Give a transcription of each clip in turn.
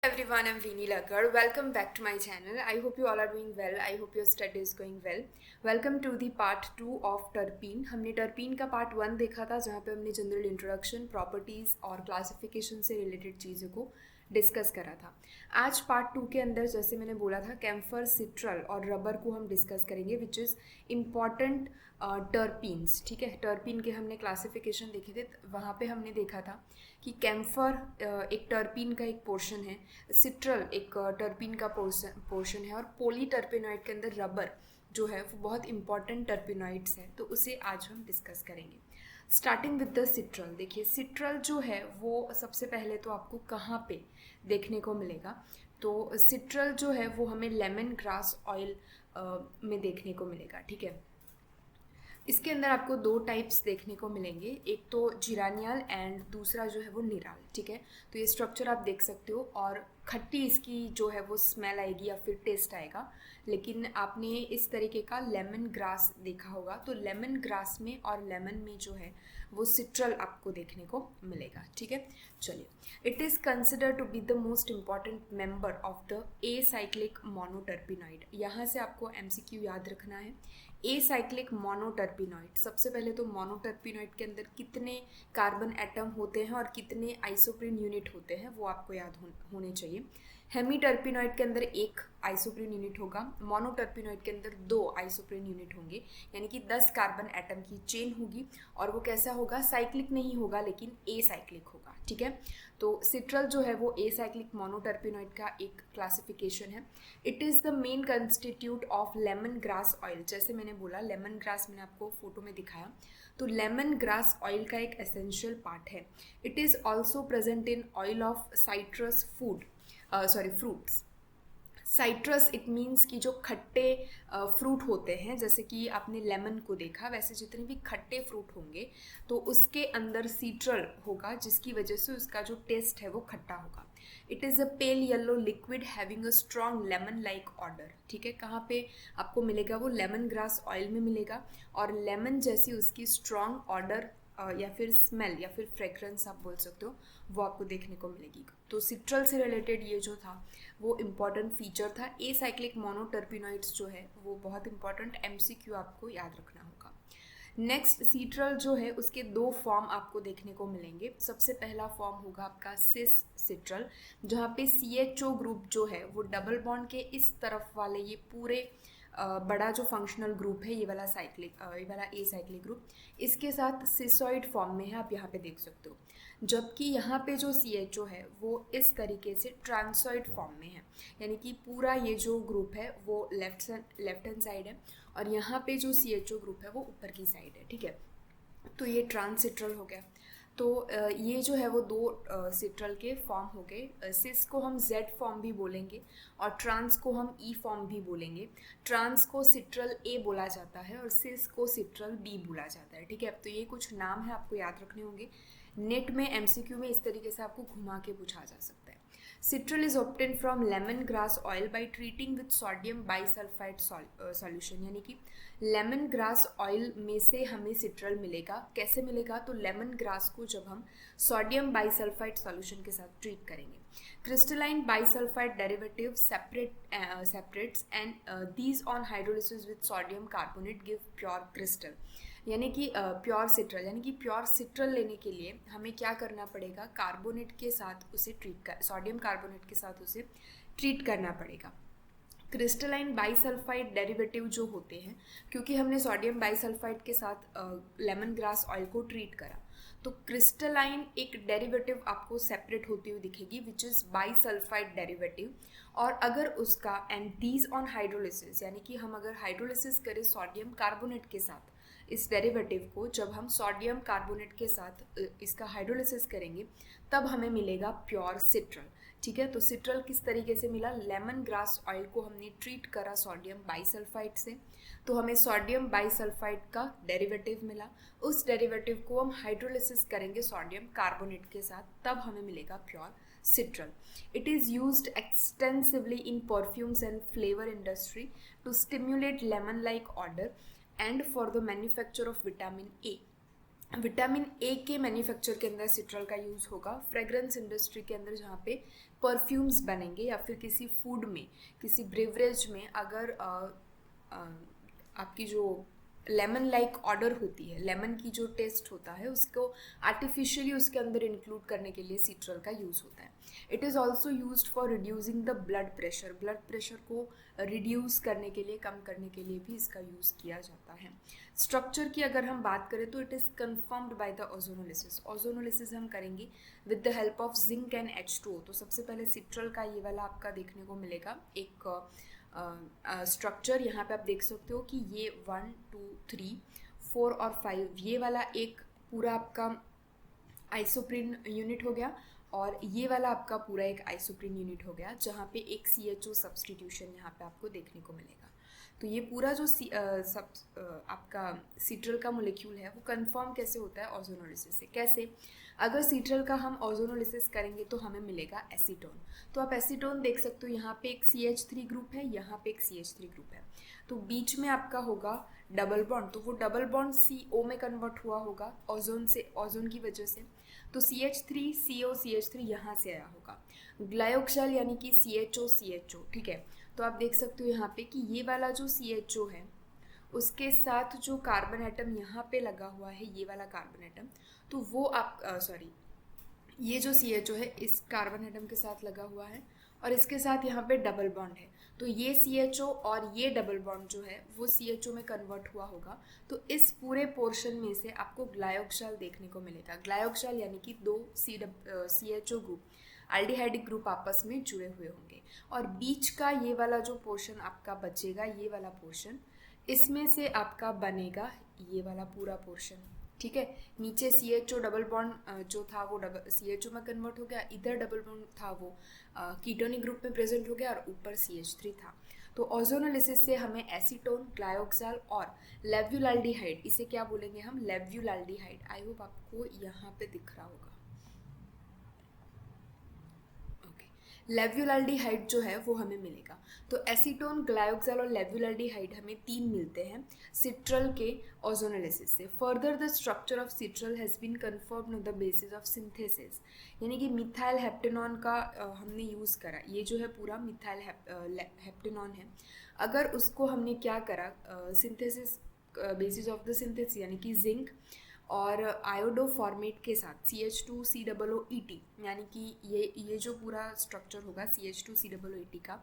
Everyone, I'm Veeni Lagar. Welcome back to my channel. I hope you all are doing well. I hope your study is going well. Welcome to the part 2 of terpene. हमने terpene का part 1 देखा था जहाँ पे हमने general introduction, properties और classification से related चीज़ों को डिस्कस करा था. आज पार्ट 2 के अंदर जैसे मैंने बोला था कैम्फर, सिट्रल और रबर को हम डिस्कस करेंगे विच इज़ इम्पॉर्टेंट टर्पीन्स. ठीक है, टर्पीन के हमने क्लासिफिकेशन देखे थे. वहाँ पे हमने देखा था कि कैम्फर एक टर्पीन का एक पोर्शन है, सिट्रल एक टर्पीन का पोर्शन है और पॉलीटर्पेनॉइड के अंदर रबर जो है वो बहुत इंपॉर्टेंट टर्पिनॉइड्स है. तो उसे आज हम डिस्कस करेंगे. Starting with the citral. देखिए सिट्रल जो है वो सबसे पहले तो आपको कहाँ पे देखने को मिलेगा. तो सिट्रल जो है वो हमें लेमन ग्रास ऑयल में देखने को मिलेगा. ठीक है, इसके अंदर आपको दो टाइप्स देखने को मिलेंगे, एक तो जिरानियल एंड दूसरा जो है वो निराल. ठीक है, तो ये स्ट्रक्चर आप देख सकते हो और खट्टी इसकी जो है वो स्मेल आएगी या फिर टेस्ट आएगा. लेकिन आपने इस तरीके का लेमन ग्रास देखा होगा, तो लेमन ग्रास में और लेमन में जो है वो सिट्रल आपको देखने को मिलेगा. ठीक है, चलिए. It is consider to be the most important member of the acyclic monoterpenoid. यहाँ से आपको MCQ याद रखना है. Acyclic monoterpenoid. सबसे पहले तो मोनोटर्पिनॉइड के अंदर कितने कार्बन एटम होते हैं और कितने आइसोप्रीन यूनिट होते हैं वो आपको याद होने चाहिए. हेमीटर्पिनॉइड के अंदर एक आइसोप्रीन यूनिट होगा, मोनोटर्पिनॉइड के अंदर 2 आइसोप्रीन यूनिट होंगे, यानी कि 10 कार्बन एटम की चेन होगी. और वो कैसा होगा, साइक्लिक नहीं होगा लेकिन ए साइक्लिक होगा. ठीक है, तो सिट्रल जो है वो ए साइक्लिक मोनोटर्पिनॉइड का एक क्लासिफिकेशन है. It is the main constitute of lemon grass oil. जैसे मैंने बोला लेमन ग्रास मैंने आपको फोटो में दिखाया, तो लेमन ग्रास ऑयल का एक एसेंशियल पार्ट है. It is also present in oil of citrus fruits. Citrus it means कि जो खट्टे फ्रूट होते हैं, जैसे कि आपने लेमन को देखा, वैसे जितने भी खट्टे फ्रूट होंगे तो उसके अंदर सिट्रल होगा जिसकी वजह से उसका जो टेस्ट है वो खट्टा होगा. It is a pale yellow liquid having a strong lemon like order. ठीक है, कहाँ पे आपको मिलेगा, वो लेमन ग्रास ऑयल में मिलेगा और लेमन जैसी उसकी स्ट्रॉन्ग ऑर्डर या फिर स्मेल या फिर फ्रेग्रेंस आप बोल सकते हो वो आपको देखने को मिलेगी. तो सिट्रल से रिलेटेड ये जो था वो इम्पॉर्टेंट फीचर था. ए साइक्लिक मोनोटर्पिनॉइड्स जो है वो बहुत इंपॉर्टेंट MCQ आपको याद रखना होगा. नेक्स्ट सिट्रल जो है उसके 2 फॉर्म आपको देखने को मिलेंगे. सबसे पहला फॉर्म होगा आपका सिस सिट्रल, जहाँ पे CHO ग्रुप जो है वो डबल बॉन्ड के इस तरफ वाले ये पूरे बड़ा जो फंक्शनल ग्रुप है ये वाला ए साइक्लिक ग्रुप इसके साथ सिसॉइड फॉर्म में है, आप यहाँ पे देख सकते हो. जबकि यहाँ पे जो CHO है वो इस तरीके से ट्रांसॉइड फॉर्म में है, यानी कि पूरा ये जो ग्रुप है वो लेफ्ट हैंड साइड है और यहाँ पे जो CHO ग्रुप है वो ऊपर की साइड है. ठीक है, तो ये ट्रांसिट्रल हो गया. तो ये जो है वो 2 सिट्रल के फॉर्म हो गए. सिस को हम Z फॉर्म भी बोलेंगे और ट्रांस को हम E फॉर्म भी बोलेंगे. ट्रांस को सिट्रल A बोला जाता है और सिस को सिट्रल B बोला जाता है. ठीक है, तो ये कुछ नाम है आपको याद रखने होंगे. नेट में MCQ में इस तरीके से आपको घुमा के पूछा जा सकता है. Citral is obtained from lemon grass oil by treating with sodium bisulfite solution. यानी कि लेमन ग्रास ऑयल में से हमें सिट्रल मिलेगा. कैसे मिलेगा, तो लेमन ग्रास को जब हम सोडियम बाइसल्फाइड सॉल्यूशन के साथ ट्रीट करेंगे. Crystalline bisulphide derivative separates and these on hydrolysis with sodium carbonate give pure crystal. यानी कि प्योर सिट्रल, यानी कि प्योर सिट्रल लेने के लिए हमें क्या करना पड़ेगा, कार्बोनेट के साथ उसे सोडियम कार्बोनेट के साथ उसे ट्रीट करना पड़ेगा. क्रिस्टलाइन बाइसल्फाइड डेरिवेटिव जो होते हैं, क्योंकि हमने सोडियम बाइसल्फाइड के साथ लेमन ग्रास ऑयल को ट्रीट करा, तो क्रिस्टलाइन एक डेरिवेटिव आपको सेपरेट होती हुई दिखेगी विच इज़ बाइसल्फाइड डेरिवेटिव. और अगर उसका एंड दीज ऑन हाइड्रोलिसिस, यानी कि हम अगर हाइड्रोलिसिस करें सोडियम कार्बोनेट के साथ इस डेरिवेटिव को, जब हम सोडियम कार्बोनेट के साथ इसका हाइड्रोलिसिस करेंगे तब हमें मिलेगा प्योर सिट्रल. ठीक है, तो सिट्रल किस तरीके से मिला, लेमन ग्रास ऑयल को हमने ट्रीट करा सोडियम बाइसल्फाइड से, तो हमें सोडियम बाइसल्फाइड का डेरिवेटिव मिला. उस डेरिवेटिव को हम हाइड्रोलिसिस करेंगे सोडियम कार्बोनेट के साथ, तब हमें मिलेगा pure citral. It is used extensively in perfumes and flavor industry to stimulate lemon-like odor and for the manufacture of vitamin A. Vitamin A के मैन्युफैक्चर के अंदर सिट्रल का यूज़ होगा। फ्रेग्रेंस इंडस्ट्री के अंदर जहाँ पे परफ्यूम्स बनेंगे या फिर किसी फूड में, किसी ब्रेवरेज में अगर आपकी जो लेमन लाइक ऑर्डर होती है, लेमन की जो टेस्ट होता है उसको आर्टिफिशियली उसके अंदर इंक्लूड करने के लिए सिट्रल का यूज़ होता है। It is also used for reducing the blood pressure, blood pressure को रिड्यूस करने के लिए, कम करने के लिए भी इसका यूज़ किया जाता है। स्ट्रक्चर की अगर हम बात करें तो it is confirmed by the ozonolysis. Ozonolysis हम करेंगे with the help of zinc and H2O। तो सबसे पहले सिट्रल का ये वाला आपका देखने को मिलेगा एक स्ट्रक्चर। यहाँ पे आप देख सकते हो कि ये 1 2 3 4 और 5 ये वाला एक पूरा आपका आइसोप्रीन यूनिट हो गया, और ये वाला आपका पूरा एक आइसोप्रीन यूनिट हो गया, जहाँ पे एक CHO सब्सटीट्यूशन यहाँ पे आपको देखने को मिलेगा। तो ये पूरा जो आपका सिट्रल का मोलिक्यूल है वो कंफर्म कैसे होता है ओजोनोलिसिस से। कैसे? अगर सिट्रल का हम ओजोनोलिसिस करेंगे तो हमें मिलेगा एसीटोन। तो आप एसीटोन देख सकते हो, यहाँ पे एक CH3 ग्रुप है, यहाँ पे एक CH3 ग्रुप है, तो बीच में आपका होगा डबल बॉन्ड, तो वो डबल बॉन्ड CO में कन्वर्ट हुआ होगा ओजोन से, ओजोन की वजह से। तो CH3 CO CH3 यहाँ से आया होगा। ग्लायोक्साइल यानी कि CHO, ठीक है। तो आप देख सकते हो यहाँ पे कि ये वाला जो CHO है उसके साथ जो कार्बन एटम यहाँ पे लगा हुआ है, ये वाला कार्बन एटम, तो वो आप ये जो CHO है इस कार्बन एटम के साथ लगा हुआ है, और इसके साथ यहाँ पे डबल बॉन्ड है, तो ये CHO और ये डबल बॉन्ड जो है वो CHO में कन्वर्ट हुआ होगा। तो इस पूरे पोर्शन में से आपको ग्लायोक्साइल देखने को मिलेगा। ग्लायोक्साइल यानी कि दो CHO ग्रुप, एल्डिहाइडिक ग्रुप आपस में जुड़े हुए होंगे, और बीच का ये वाला जो पोर्शन आपका बचेगा, ये वाला पोर्शन, इसमें से आपका बनेगा ये वाला पूरा पोर्शन, ठीक है। नीचे CHO डबल बॉन्ड जो था वो CHO में कन्वर्ट हो गया, इधर डबल बॉन्ड था वो कीटोनिक ग्रुप में प्रेजेंट हो गया, और ऊपर CH3 था। तो ओजोनोलिसिस से हमें एसीटोन, ग्लायोक्साइल और लेव्युलाल्डिहाइड, इसे क्या बोलेंगे हम, लेव्युलाल्डिहाइड। आई होप आपको यहाँ पे दिख रहा होगा। लेव्युलाल्डिहाइड जो है वो हमें मिलेगा। तो एसीटोन, ग्लायोक्साइल और लेव्युलाल्डिहाइड हमें 3 मिलते हैं सिट्रल के ओजोनोलिसिस से। Further the structure of citral has been confirmed on the basis of synthesis, यानी कि मिथाइल हेप्टेनॉन का हमने यूज़ करा। ये जो है पूरा मिथाइल हेप्टेनॉन है, अगर उसको हमने क्या करा synthesis, basis of the synthesis यानी कि जिंक और आयोडो फॉर्मेट के साथ CH2COOET, यानी कि ये जो पूरा स्ट्रक्चर होगा CH2COOET का,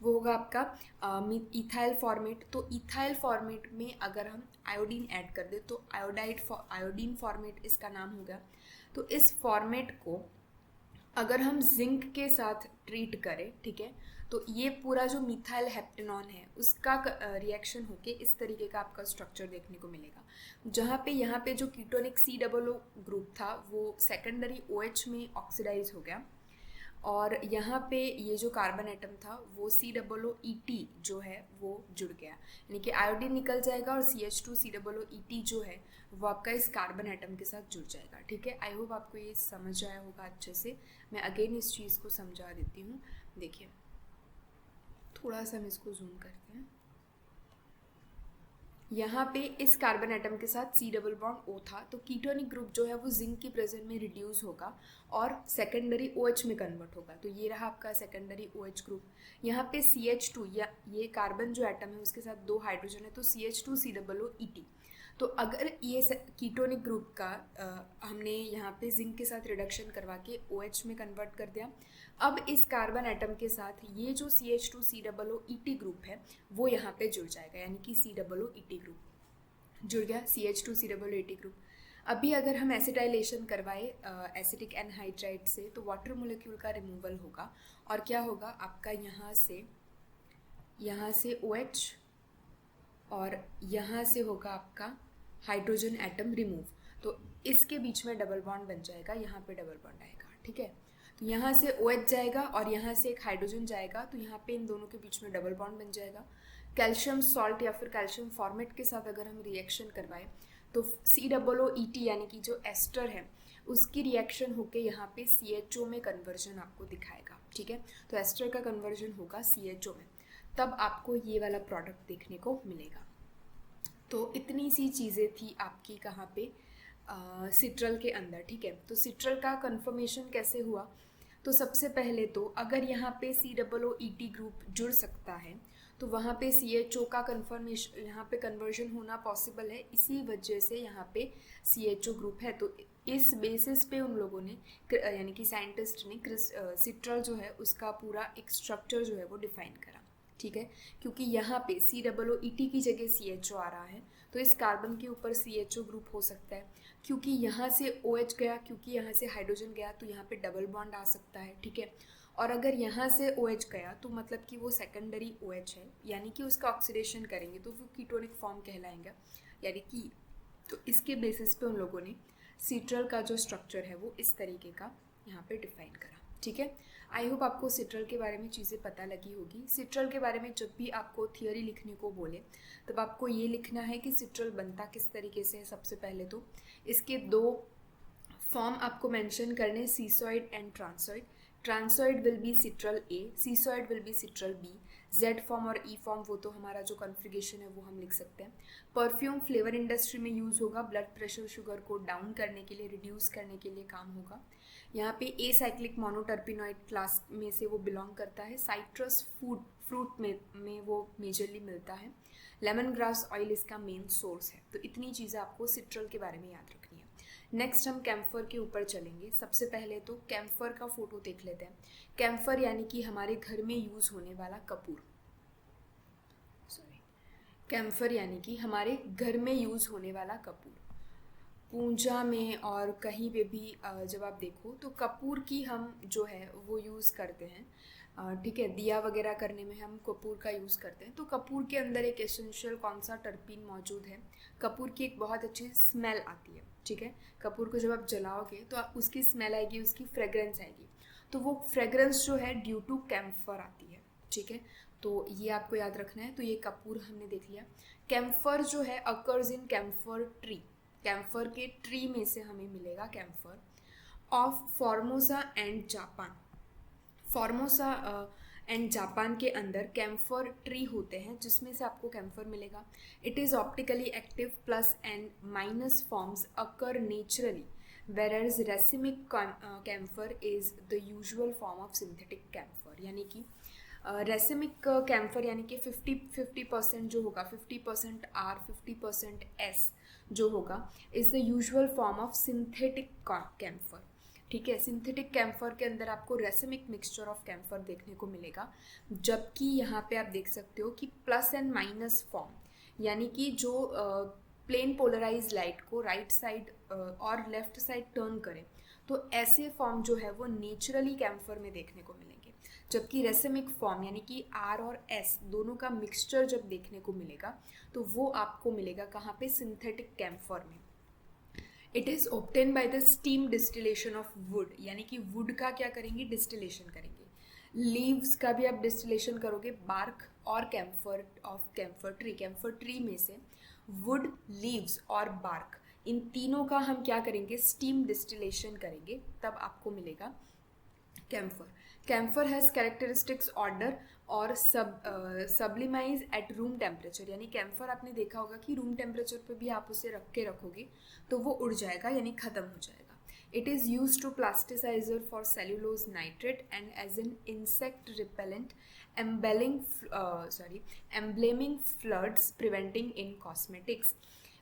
वो होगा आपका इथाइल फॉर्मेट। तो इथाइल फॉर्मेट में अगर हम आयोडीन ऐड कर दें तो आयोडीन फॉर्मेट इसका नाम होगा। तो इस फॉर्मेट को अगर हम जिंक के साथ ट्रीट करें, ठीक है, तो ये पूरा जो मिथाइल हेप्टेनॉन है उसका रिएक्शन होके इस तरीके का आपका स्ट्रक्चर देखने को मिलेगा, जहाँ पे यहाँ पे जो कीटोनिक COO ग्रुप था वो सेकेंडरी OH में ऑक्सीडाइज हो गया, और यहाँ पे ये जो कार्बन एटम था वो COOET जो है वो जुड़ गया, यानी कि आयोडीन निकल जाएगा और CH2COOET जो है वो आपका इस कार्बन एटम के साथ जुड़ जाएगा, ठीक है। आई होप आपको ये समझ आया होगा अच्छे से। मैं अगेन इस चीज़ को समझा देती हूँ। देखिए थोड़ा सा हम इसको जूम करते हैं। यहाँ पे इस कार्बन एटम के साथ C डबल बॉन्ड O था, तो कीटोनिक ग्रुप जो है वो जिंक की प्रेजेंस में रिड्यूस होगा और सेकेंडरी OH में कन्वर्ट होगा। तो ये रहा आपका सेकेंडरी OH ग्रुप। यहाँ पे CH2 या ये कार्बन जो एटम है उसके साथ 2 हाइड्रोजन है, तो CH2COOET। तो अगर ये कीटोनिक ग्रुप का हमने यहाँ पे जिंक के साथ रिडक्शन करवा के OH में कन्वर्ट कर दिया, अब इस कार्बन एटम के साथ ये जो CH2COOET ग्रुप है वो यहाँ पे जुड़ जाएगा, यानी कि COOET ग्रुप जुड़ गया, CH2COOET ग्रुप। अभी अगर हम एसिटाइलेशन करवाए एसिटिक एनहाइड्राइड से तो वाटर मोलिक्यूल का रिमूवल होगा, और क्या होगा आपका यहाँ से OH और यहाँ से होगा आपका हाइड्रोजन एटम रिमूव, तो इसके बीच में डबल बॉन्ड बन जाएगा, यहाँ पे डबल बॉन्ड आएगा, ठीक है। तो यहाँ से OH जाएगा और यहाँ से एक हाइड्रोजन जाएगा, तो यहाँ पे इन दोनों के बीच में डबल बॉन्ड बन जाएगा। कैल्शियम सॉल्ट या फिर कैल्शियम फॉर्मेट के साथ अगर हम रिएक्शन करवाएं तो COOET यानी कि जो एस्टर है उसकी रिएक्शन होके यहाँ पे CHO में कन्वर्जन आपको दिखाएगा, ठीक है। तो एस्टर का कन्वर्जन होगा CHO में, तब आपको ये वाला प्रोडक्ट देखने को मिलेगा। तो इतनी सी चीज़ें थी आपकी कहाँ पे सिट्रल के अंदर, ठीक है। तो सिट्रल का कन्फर्मेशन कैसे हुआ? तो सबसे पहले तो अगर यहाँ पे COOET ग्रुप जुड़ सकता है तो वहाँ पे CHO का कन्फर्मेशन, यहाँ पे कन्वर्जन होना पॉसिबल है, इसी वजह से यहाँ पे CHO ग्रुप है। तो इस बेसिस पे उन लोगों ने यानी कि साइंटिस्ट ने सिट्रल जो है उसका पूरा एक स्ट्रक्चर जो है वो डिफाइन करा, ठीक है। क्योंकि यहाँ पे COOET की जगह CHO आ रहा है तो इस कार्बन के ऊपर CHO ग्रुप हो सकता है। क्योंकि यहाँ से OH गया, क्योंकि यहाँ से हाइड्रोजन गया तो यहाँ पे डबल बॉन्ड आ सकता है, ठीक है। और अगर यहाँ से OH गया तो मतलब कि वो सेकेंडरी OH है, यानी कि उसका ऑक्सीडेशन करेंगे तो वो कीटोनिक फॉर्म कहलाएंगे, यानी कि। तो इसके बेसिस पे उन लोगों ने सिट्रल का जो स्ट्रक्चर है वो इस तरीके का यहाँ पे डिफाइन करा, ठीक है। आई होप आपको सिट्रल के बारे में चीज़ें पता लगी होगी। सिट्रल के बारे में जब भी आपको थियोरी लिखने को बोले तब आपको ये लिखना है कि सिट्रल बनता किस तरीके से है। सबसे पहले तो इसके 2 फॉर्म आपको मेंशन करने, cisoid and transoid. Transoid will be citral A, cisoid will be citral B। Z form और E फॉर्म वो तो हमारा जो कॉन्फ़िगरेशन है वो हम लिख सकते हैं। परफ्यूम फ्लेवर इंडस्ट्री में यूज़ होगा, ब्लड प्रेशर शुगर को डाउन करने के लिए, रिड्यूस करने के लिए काम होगा। यहाँ पे ए साइक्लिक मोनोटर्पिनॉइड क्लास में से वो बिलोंग करता है। साइट्रस फ्रूट में वो मेजरली मिलता है। लेमन ग्रास ऑयल इसका मेन सोर्स है। तो इतनी चीज़ें आपको सिट्रल के बारे में याद रखनी है। नेक्स्ट हम कैम्फर के ऊपर चलेंगे। सबसे पहले तो कैम्फर का फोटो देख लेते हैं। कैम्फर यानी कि हमारे घर में यूज़ होने वाला कपूर, कैम्फर यानी कि हमारे घर में यूज़ होने वाला कपूर। पूजा में और कहीं पे भी जब आप देखो तो कपूर की हम जो है वो यूज़ करते हैं, ठीक है। दिया वगैरह करने में हम कपूर का यूज़ करते हैं। तो कपूर के अंदर एक एसेंशियल कौन सा टर्पीन मौजूद है? कपूर की एक बहुत अच्छी स्मेल आती है, ठीक है। कपूर को जब आप जलाओगे तो उसकी स्मेल आएगी, उसकी फ्रेगरेंस आएगी। तो वो फ्रेगरेंस जो है ड्यू टू कैम्फर आती है, ठीक है। तो ये आपको याद रखना है। तो ये कपूर हमने देख लिया। कैम्फर जो है occurs in camphor tree, camphor के ट्री में से हमें मिलेगा camphor of Formosa and Japan. Formosa and Japan के अंदर कैम्फर ट्री होते हैं जिसमें से आपको कैम्फर मिलेगा। It is optically active, plus and minus forms occur naturally, whereas racemic camphor is the usual form of synthetic camphor। यानी कि रेसिमिक कैम्फर यानी कि 50% जो होगा, 50% R 50% S जो होगा is the usual form of synthetic camphor, ठीक है। सिंथेटिक कैम्फर के अंदर आपको रेसिमिक मिक्सचर ऑफ कैम्फर देखने को मिलेगा। जबकि यहाँ पे आप देख सकते हो कि प्लस एंड माइनस फॉर्म, यानी कि जो प्लेन पोलराइज लाइट को राइट साइड और लेफ्ट साइड टर्न करें तो ऐसे फॉर्म जो है वो नेचुरली कैम्फर में देखने को मिलेंगे। जबकि रेसिमिक फॉर्म यानी कि R और S दोनों का मिक्सचर जब देखने को मिलेगा तो वो आपको मिलेगा कहाँ पे? सिंथेटिक कैम्फर में। It is obtain by the steam distillation of would, यानी कि वुड का क्या करेंगे? डिस्टिलेशन करेंगे। लीव्स का भी आप डिस्टिलेशन करोगे, बार्क और कैम्फर ऑफ कैम्फर ट्री में से वुड, लीव्स और बार्क, इन तीनों का हम क्या करेंगे? स्टीम डिस्टिलेशन करेंगे, तब आपको मिलेगा camphor. Camphor has characteristics odour और सब्लिमाइज एट रूम टेम्परेचर, यानी कैम्फर आपने देखा होगा कि रूम टेम्परेचर पे भी आप उसे रख के रखोगे तो वो उड़ जाएगा, यानी ख़त्म हो जाएगा। It is use to plasticiser for cellulose nitrate and as an insect repellent, embalming fluids, preventing in cosmetics,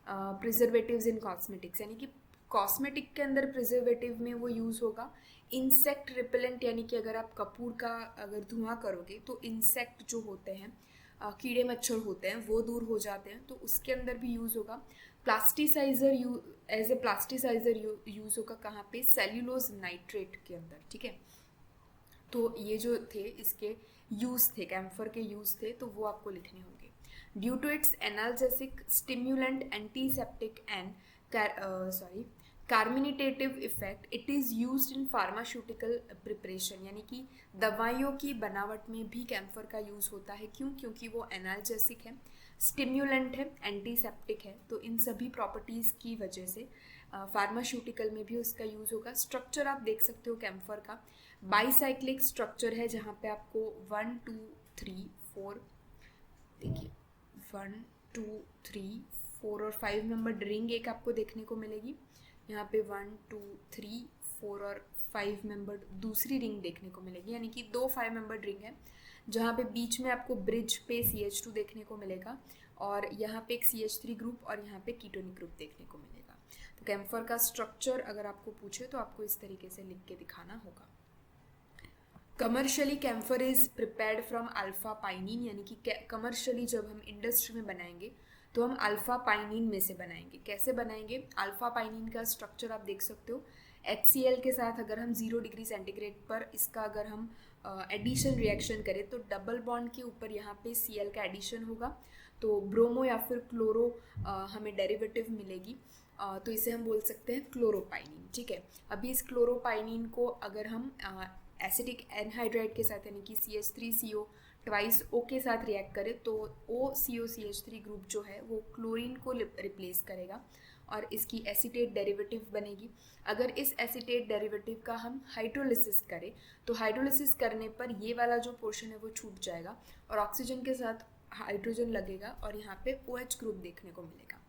preservatives in cosmetics, यानी कि कॉस्मेटिक के अंदर प्रिजर्वेटिव में वो यूज़ होगा। इंसेक्ट रिपेलेंट यानी कि अगर आप कपूर का अगर धुआं करोगे तो इंसेक्ट जो होते हैं, कीड़े मच्छर होते हैं, वो दूर हो जाते हैं, तो उसके अंदर भी यूज़ होगा। Plasticiser as a plasticiser use होगा कहाँ पे? सेल्यूलोज नाइट्रेट के अंदर, ठीक है। तो ये जो थे इसके यूज़ थे, कैम्फर के यूज़ थे, तो वो आपको लिखने होंगे। Due to its analgesic, stimulant, antiseptic and carminative effect, it is used in pharmaceutical preparation, यानी कि दवाइयों की बनावट में भी कैम्फर का यूज़ होता है। क्यों? क्योंकि वो एनाल्जेसिक है, स्टिम्युलेंट है, एंटीसेप्टिक है, तो इन सभी प्रॉपर्टीज़ की वजह से फार्मास्यूटिकल में भी उसका यूज़ होगा। स्ट्रक्चर आप देख सकते हो कैम्फर का बाईसाइक्लिक स्ट्रक्चर है, जहाँ पे आपको 1 2 3 4 देखिए 1 2 3 4 और 5 नंबर रिंग एक आपको देखने को मिलेगी, यहाँ पे 1 2 3 4 और 5 मेंबर्ड दूसरी रिंग देखने को मिलेगी, यानी कि 2 5 मेंबर्ड रिंग है, जहाँ पे बीच में आपको ब्रिज पे CH2 देखने को मिलेगा और यहाँ पे एक CH3 ग्रुप और यहाँ पे कीटोनिक ग्रुप देखने को मिलेगा। तो कैम्फर का स्ट्रक्चर अगर आपको पूछे तो आपको इस तरीके से लिख के दिखाना होगा। Commercially camphor is prepared from alpha pinene, यानी कि कमर्शियली जब हम इंडस्ट्री में बनाएंगे तो हम अल्फा पाइनिन में से बनाएंगे। कैसे बनाएंगे? अल्फा पाइनिन का स्ट्रक्चर आप देख सकते हो, HCl के साथ अगर हम 0 डिग्री सेंटीग्रेड पर इसका अगर हम एडिशन रिएक्शन करें तो डबल बॉन्ड के ऊपर यहाँ पे Cl का एडिशन होगा, तो ब्रोमो या फिर क्लोरो हमें डेरिवेटिव मिलेगी, तो इसे हम बोल सकते हैं क्लोरोपाइनिन। ठीक है, अभी इस क्लोरोपाइनिन को अगर हम एसिटिक एनहाइड्राइड के साथ यानी कि CH3CO ट्वाइस O के साथ रिएक्ट करें तो OCOCH3 ग्रुप जो है वो क्लोरीन को रिप्लेस करेगा और इसकी एसीटेट डेरिवेटिव बनेगी। अगर इस एसीटेट डेरिवेटिव का हम हाइड्रोलिसिस करें तो हाइड्रोलिसिस करने पर ये वाला जो पोर्शन है वो छूट जाएगा और ऑक्सीजन के साथ हाइड्रोजन लगेगा और यहाँ पे OH ग्रुप देखने को मिलेगा।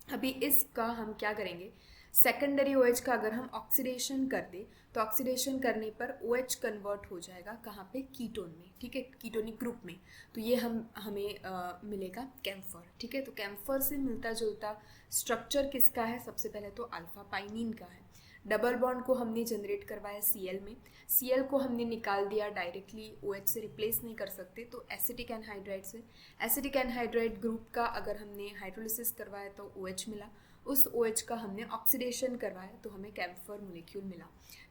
अभी इसका हम क्या करेंगे, सेकेंडरी OH का अगर हम ऑक्सीडेशन कर दें तो ऑक्सीडेशन करने पर OH कन्वर्ट हो जाएगा कहाँ पे? कीटोन में। ठीक है, कीटोनिक ग्रुप में, तो ये हमें मिलेगा कैम्फर। ठीक है, तो कैम्फर से मिलता जुलता स्ट्रक्चर किसका है? सबसे पहले तो अल्फा पाइनिन का है। डबल बॉन्ड को हमने जनरेट करवाया Cl में, Cl को हमने निकाल दिया, डायरेक्टली OH से रिप्लेस नहीं कर सकते तो एसिटिक एनहाइड्राइड से। एसिटिक एनहाइड्राइड ग्रुप का अगर हमने हाइड्रोलिसिस करवाया तो OH मिला, उस OH का हमने ऑक्सीडेशन करवाया तो हमें कैम्फर मोलिक्यूल मिला,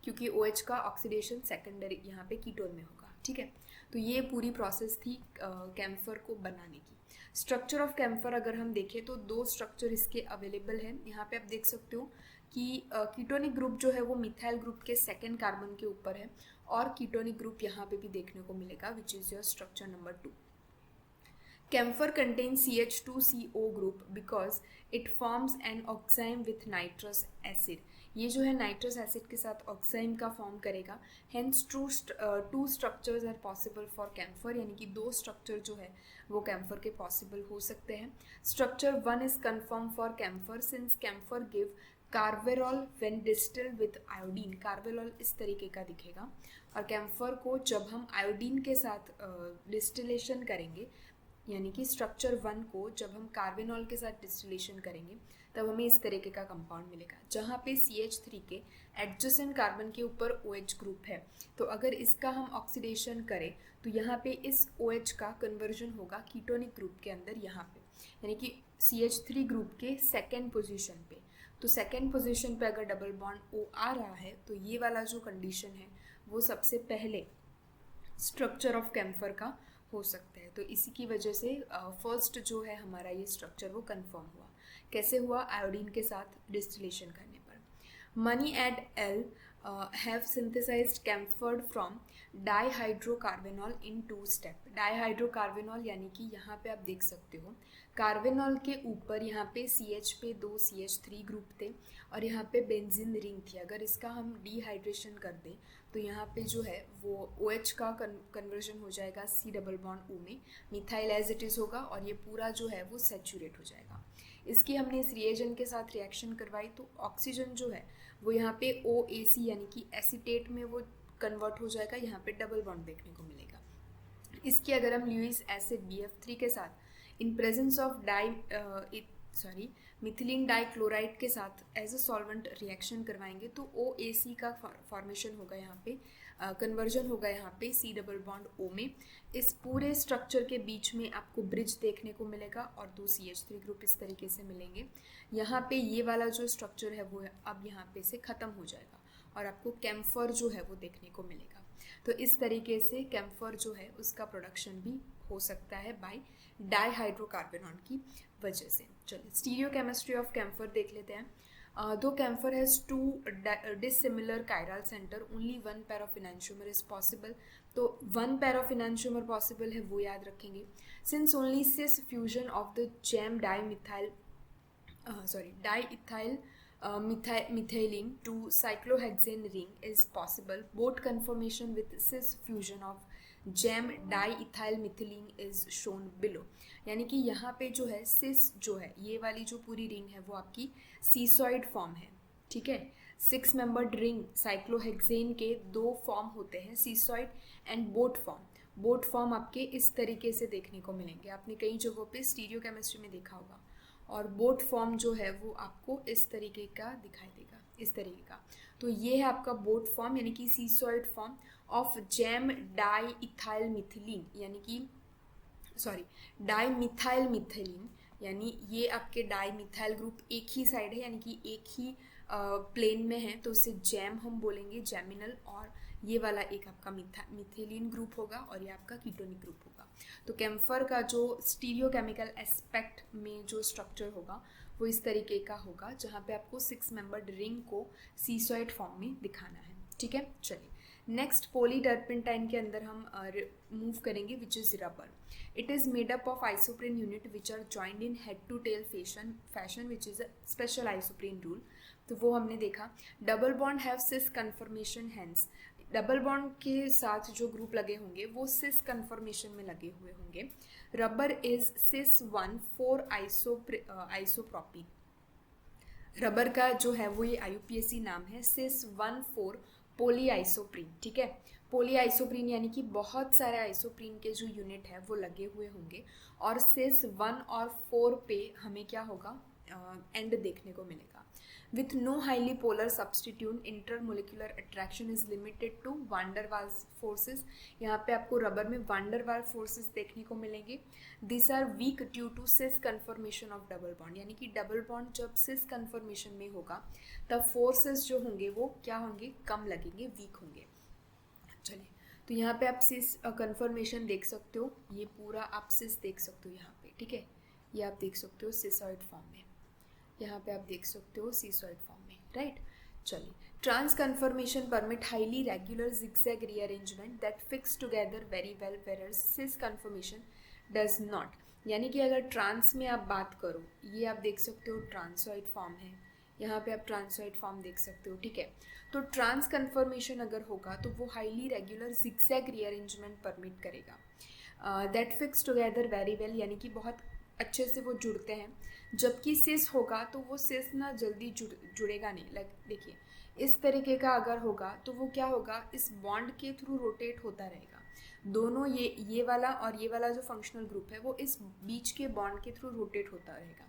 क्योंकि OH का ऑक्सीडेशन सेकेंडरी यहाँ पे कीटोन में होगा। ठीक है, तो ये पूरी प्रोसेस थी कैम्फर को बनाने की। स्ट्रक्चर ऑफ कैम्फर अगर हम देखें तो 2 स्ट्रक्चर इसके अवेलेबल हैं। यहाँ पे आप देख सकते हो कि कीटोनिक ग्रुप जो है वो मिथाइल ग्रुप के सेकेंड कार्बन के ऊपर है और कीटोनिक ग्रुप यहाँ पे भी देखने को मिलेगा, which is your structure number 2। Camphor contains CH2CO group because it forms an oxime with nitrous acid. ये जो है नाइट्रस एसिड के साथ ऑक्साइम का फॉर्म करेगा। Hence two structures are possible for camphor, यानी कि 2 स्ट्रक्चर जो है वो कैम्फर के पॉसिबल हो सकते हैं। Structure 1 is confirm for camphor since camphor give carvacrol when distilled with iodine. Carvacrol इस तरीके का दिखेगा और कैम्फर को जब हम आयोडीन के साथ डिस्टिलेशन करेंगे, यानी कि स्ट्रक्चर 1 को जब हम कार्बेनॉल के साथ डिस्टिलेशन करेंगे तब हमें इस तरीके का कंपाउंड मिलेगा, जहाँ पे CH3 के एडजेसेंट कार्बन के ऊपर OH ग्रुप है। तो अगर इसका हम ऑक्सीडेशन करें तो यहाँ पे इस OH का कन्वर्जन होगा कीटोनिक ग्रुप के अंदर, यहाँ पे यानी कि CH3 ग्रुप के सेकेंड पोजीशन पे। तो सेकेंड पोजीशन पे अगर डबल बॉन्ड O आ रहा है तो ये वाला जो कंडीशन है वो सबसे पहले स्ट्रक्चर ऑफ कैम्फर का हो सकता है। तो इसी की वजह से फर्स्ट जो है हमारा ये स्ट्रक्चर वो कंफर्म हुआ। कैसे हुआ? आयोडीन के साथ डिस्टिलेशन करने पर। Money et al have synthesized camphor from dihydrocarvenol in 2 step. Dihydrocarvenol यानी कि यहाँ पे आप देख सकते हो कार्बेनॉल के ऊपर यहाँ पे CH पे 2 CH3 ग्रुप थे और यहाँ पे बेंजीन रिंग थी। अगर इसका हम डिहाइड्रेशन कर दें तो यहाँ पे जो है वो OH का कन्वर्जन हो जाएगा C डबल बॉन्ड O में, मिथाइल एज इट इज़ होगा और ये पूरा जो है वो सैचुरेट हो जाएगा। इसकी हमने इस रिएजेंट के साथ रिएक्शन करवाई तो ऑक्सीजन जो है वो यहाँ पे OAC यानी कि एसीटेट में वो कन्वर्ट हो जाएगा, यहाँ पे डबल बॉन्ड देखने को मिलेगा। इसकी अगर हम ल्यूइस एसिड BF3 के साथ in presence of methylene dichloride के साथ एज अ सॉल्वेंट रिएक्शन करवाएंगे तो OAC का फॉर्मेशन होगा, यहाँ पे कन्वर्जन होगा यहाँ पे C डबल बॉन्ड O में। इस पूरे स्ट्रक्चर के बीच में आपको ब्रिज देखने को मिलेगा और 2 CH3 ग्रुप इस तरीके से मिलेंगे। यहाँ पे ये वाला जो स्ट्रक्चर है वो अब यहाँ पे से ख़त्म हो जाएगा और आपको कैम्फर जो है वो देखने को मिलेगा। तो इस तरीके से कैम्फर जो है उसका प्रोडक्शन भी हो सकता है बाय डाईहाइड्रोकार्बेनॉल की वजह से। चलिए स्टीरियोकेमिस्ट्री ऑफ कैम्फर देख लेते हैं। दो camphor has 2 dissimilar chiral center, only 1 pair of enantiomer is possible। तो 1 pair of enantiomer possible है वो याद रखेंगे। Since only cis fusion of the gem diethyl methylene to cyclohexane ring is possible, both conformation with cis fusion of jam diethyl methylene is shown below. यानी कि यहाँ पे जो है सिस जो है ये वाली जो पूरी रिंग है वो आपकी सीसॉइड फॉर्म है, ठीक है। 6 मेंबर्ड रिंग साइक्लोहेक्सेन के 2 फॉर्म होते हैं, cisoid and boat form. Boat form आपके इस तरीके से देखने को मिलेंगे, आपने कई जगहों पे स्टीरियो केमिस्ट्री में देखा होगा। और बोट फॉर्म जो है वो आपको इस तरीके का दिखाई देगा, इस तरीके का। तो ये है आपका बोट फॉर्म यानी कि cisoid form of gem di ethyl methylene, यानी कि सॉरी डाई मिथाइल मिथिलीन, यानी ये आपके डाई मिथाइल ग्रुप एक ही साइड है, यानी कि एक ही प्लेन में है, तो उसे जैम हम बोलेंगे, जैमिनल। और ये वाला एक आपका मिथिलीन ग्रुप होगा और ये आपका कीटोनिक ग्रुप होगा। तो कैम्फर का जो स्टीरियोकेमिकल एस्पेक्ट में जो स्ट्रक्चर होगा वो इस तरीके का होगा, जहाँ पे आपको 6 मेंबर्ड रिंग को सीसॉइड फॉर्म में दिखाना है। ठीक है, चलिए नेक्स्ट पॉलीटर्पेंटाइन के अंदर हम मूव करेंगे, which is rubber. It is made up of isoprene unit which are joined in head to tail fashion which is a special isoprene rule. तो वो हमने देखा। Double bond have cis conformation, hence double bond के साथ जो group लगे होंगे वो सिस कन्फर्मेशन में लगे हुए होंगे। Rubber is sis 1,4 आइसोप्रोपीन। रबर का जो है वो ये IUPAC नाम है, सिस 1,4 पोली आइसोप्रीन। ठीक है, पोली आइसोप्रीन यानी कि बहुत सारे आइसोप्रीन के जो यूनिट है वो लगे हुए होंगे, और सिस 1 और 4 पे हमें क्या होगा, एंड देखने को मिलेगा। With no highly polar substitute, intermolecular attraction is limited to van der Waals forces. यहाँ पे आपको रबर में वांडरवाल फोर्सेस देखने को मिलेंगे। This are weak due to cis conformation of double bond, यानी कि डबल बॉन्ड जब सिस कन्फर्मेशन में होगा तब फोर्सेस जो होंगे वो क्या होंगे, कम लगेंगे, वीक होंगे। चलिए, तो यहाँ पे आप सिस कन्फर्मेशन देख सकते हो, ये पूरा आप सिस देख सकते हो यहाँ पे। ठीक है, ये आप देख सकते हो सिसॉइड फॉर्म में, यहाँ पे आप देख सकते हो सीसॉइड फॉर्म में, राइट। चलिए, trans conformation permit highly regular zigzag rearrangement that fix together very well, where cis conformation does not. यानी कि अगर ट्रांस में आप बात करो, ये आप देख सकते हो ट्रांसॉइड फॉर्म है, यहाँ पे आप ट्रांसॉइड फॉर्म देख सकते हो। ठीक है, तो ट्रांस कन्फर्मेशन अगर होगा तो वो highly regular zigzag rearrangement permit करेगा। That fix together very well, यानी कि बहुत अच्छे से वो जुड़ते हैं। जबकि सिस होगा तो वो सिस ना जल्दी जुड़ेगा नहीं। लाइक देखिए, इस तरीके का अगर होगा तो वो क्या होगा, इस बॉन्ड के थ्रू रोटेट होता रहेगा। दोनों ये वाला और ये वाला जो फंक्शनल ग्रुप है वो इस बीच के बॉन्ड के थ्रू रोटेट होता रहेगा,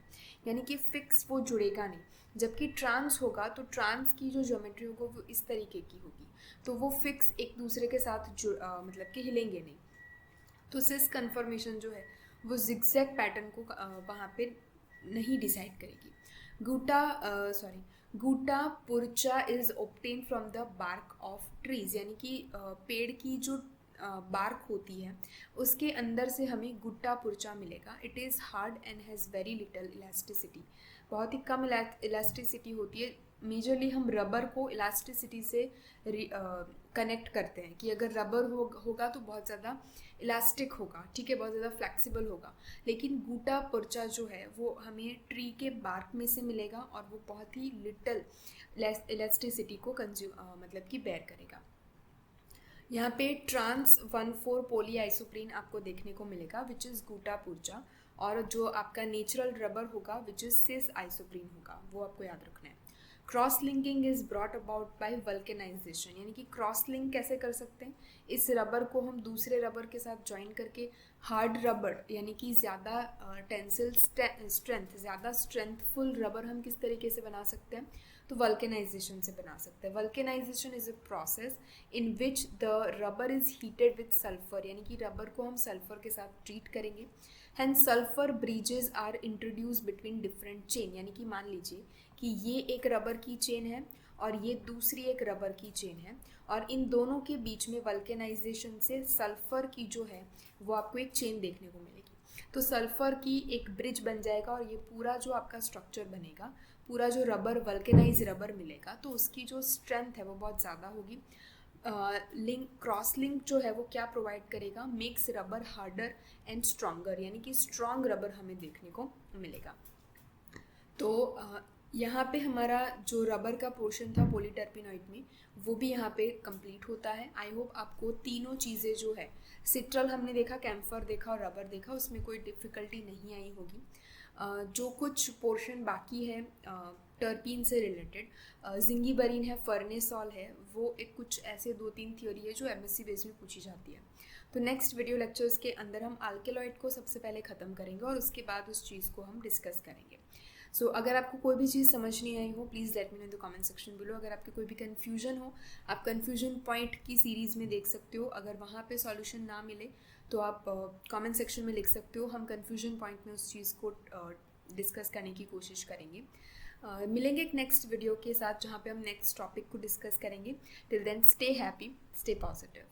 यानी कि फिक्स वो जुड़ेगा नहीं। जबकि ट्रांस होगा तो ट्रांस की जो ज्योमेट्री होगा वो इस तरीके की होगी, तो वो फिक्स एक दूसरे के साथ मतलब कि हिलेंगे नहीं। तो सिस कन्फर्मेशन जो है वो जिगजैग पैटर्न को वहाँ पे नहीं डिसाइड करेगी। Gutta percha is obtain from the bark of trees, यानी कि पेड़ की जो बार्क होती है उसके अंदर से हमें गुट्टा पुर्चा मिलेगा। It is hard and has very little elasticity, बहुत ही कम इलास्टिसिटी होती है। मेजरली हम रबर को इलास्टिसिटी से कनेक्ट करते हैं कि अगर रबर होगा तो बहुत ज़्यादा इलास्टिक होगा, ठीक है, बहुत ज़्यादा फ्लेक्सिबल होगा। लेकिन गूटा पुर्चा जो है वो हमें ट्री के बार्क में से मिलेगा और वो बहुत ही लिटल इलास्टिसिटी को मतलब कि बेयर करेगा। यहाँ पे ट्रांस 1,4 पोली आइसोप्रीन आपको देखने को मिलेगा विच इज़ गूटा पुर्चा, और जो आपका नेचुरल रबर होगा विच इज़ सिस आइसोप्रीन होगा, वो आपको याद रखना है। Cross linking is brought about by vulcanisation, यानी कि क्रॉस लिंक कैसे कर सकते हैं, इस रबर को हम दूसरे रबर के साथ ज्वाइन करके हार्ड रबर यानी कि ज़्यादा टेंसिल स्ट्रेंथ, ज़्यादा स्ट्रेंथफुल रबर हम किस तरीके से बना सकते हैं, तो वल्केनाइजेशन से बना सकते हैं। Vulcanisation is a process in which the rubber is heated with sulphur, यानी कि रबर को हम सल्फर के साथ ट्रीट करेंगे। Hence sulphur bridges are introduce between different chain, यानी कि मान लीजिए कि ये एक रबर की चेन है और ये दूसरी एक रबर की चेन है, और इन दोनों के बीच में वल्केनाइजेशन से सल्फर की जो है वो आपको एक चेन देखने को मिलेगी। तो सल्फर की एक ब्रिज बन जाएगा और ये पूरा जो आपका स्ट्रक्चर बनेगा, पूरा जो रबर वल्केनाइज रबर मिलेगा, तो उसकी जो स्ट्रेंथ है वो बहुत ज़्यादा होगी। क्रॉस लिंक जो है वो क्या प्रोवाइड करेगा, makes rubber harder and stronger, यानी कि स्ट्रॉन्ग रबर हमें देखने को मिलेगा। तो यहाँ पे हमारा जो रबर का पोर्शन था पॉलीटर्पिनॉइड में वो भी यहाँ पे कंप्लीट होता है। आई होप आपको तीनों चीज़ें जो है, सिट्रल हमने देखा, कैम्फर देखा और रबर देखा, उसमें कोई डिफ़िकल्टी नहीं आई होगी। जो कुछ पोर्शन बाकी है टर्पीन से रिलेटेड, जिंगीबरीन है, फर्नेसॉल है, वो एक कुछ ऐसे 2-3 थियोरी है जो एमएससी बेस में पूछी जाती है। तो नेक्स्ट वीडियो लेक्चर्स के अंदर हम अल्केलॉइड को सबसे पहले ख़त्म करेंगे और उसके बाद उस चीज़ को हम डिस्कस करेंगे। सो अगर आपको कोई भी चीज़ समझ नहीं आई हो, please let me know in the comment section below. अगर आपके कोई भी कन्फ्यूजन हो, आप कन्फ्यूजन पॉइंट की सीरीज़ में देख सकते हो। अगर वहाँ पे सॉल्यूशन ना मिले तो आप कमेंट सेक्शन में लिख सकते हो, हम कन्फ्यूजन पॉइंट में उस चीज़ को डिस्कस करने की कोशिश करेंगे। मिलेंगे एक नेक्स्ट वीडियो के साथ जहाँ पे हम नेक्स्ट टॉपिक को डिस्कस करेंगे। Till then stay happy, stay positive.